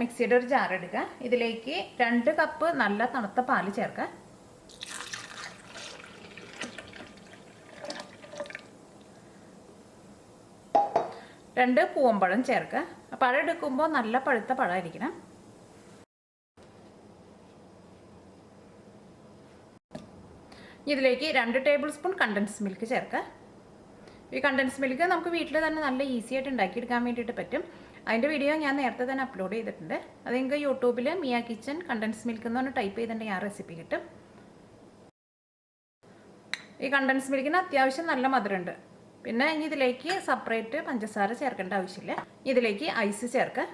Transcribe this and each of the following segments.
മിക്സിയുടെ ഒരു ജാർ എടുക്കുക. ഇതിലേക്ക് 2 കപ്പ് നല്ല തണുത്ത പാല് ചേർക്കുക. രണ്ട് പൂവമ്പഴം ചേർക്കുക. പഴം എടുക്കുമ്പോൾ നല്ല പഴുത്ത പഴമായിരിക്കണം. ഇതിലേക്ക് 2 ടേബിൾ സ്പൂൺ കണ്ടൻസ് മിൽക്ക് ചേർക്കുക. ഈ കണ്ടൻസ് മിൽക്ക് നമുക്ക് വീട്ടിൽ തന്നെ നല്ല ഈസി ആയിട്ട് ഉണ്ടാക്കിയെടുക്കാൻ വേണ്ടിയിട്ട് പറ്റും. അതിൻ്റെ വീഡിയോ ഞാൻ നേരത്തെ തന്നെ അപ്ലോഡ് ചെയ്തിട്ടുണ്ട്. അത് നിങ്ങൾക്ക് യൂട്യൂബിൽ മിയ കിച്ചൻ കണ്ടൻസ് മിൽക്ക് എന്ന് പറഞ്ഞ് ടൈപ്പ് ചെയ്തിട്ടുണ്ടെങ്കിൽ ആ റെസിപ്പി കിട്ടും. ഈ കണ്ടൻസ് മിൽക്കിന് അത്യാവശ്യം നല്ല മധുരമുണ്ട്. പിന്നെ ഇനി ഇതിലേക്ക് സെപ്പറേറ്റ് പഞ്ചസാര ചേർക്കേണ്ട ആവശ്യമില്ല. ഇതിലേക്ക് ഐസ് ചേർക്കുക.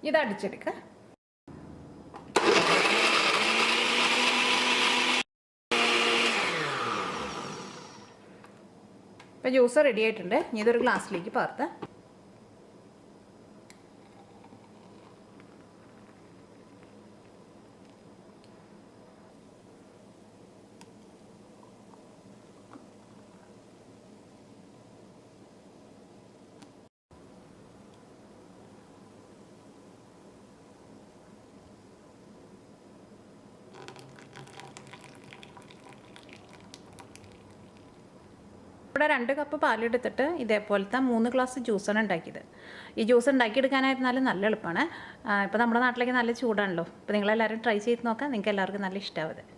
ഇത് അടിച്ചെടുക്കുക. ഇപ്പോൾ ജ്യൂസ് റെഡി ആയിട്ടുണ്ട്. ഇനി ഇതൊരു ഗ്ലാസ്സിലേക്ക് പകർത്ത്. ഇവിടെ 2 കപ്പ് പാലെടുത്തിട്ട് ഇതേപോലത്തെ 3 ഗ്ലാസ് ജ്യൂസാണ് ഉണ്ടാക്കിയത്. ഈ ജ്യൂസ് ഉണ്ടാക്കിയെടുക്കാനായിരുന്നാലും നല്ല എളുപ്പമാണ്. ഇപ്പോൾ നമ്മുടെ നാട്ടിലേക്ക് നല്ല ചൂടാണല്ലോ. അപ്പോൾ നിങ്ങളെല്ലാവരും ട്രൈ ചെയ്ത് നോക്കാം. നിങ്ങൾക്ക് എല്ലാവർക്കും നല്ല ഇഷ്ടമാവും.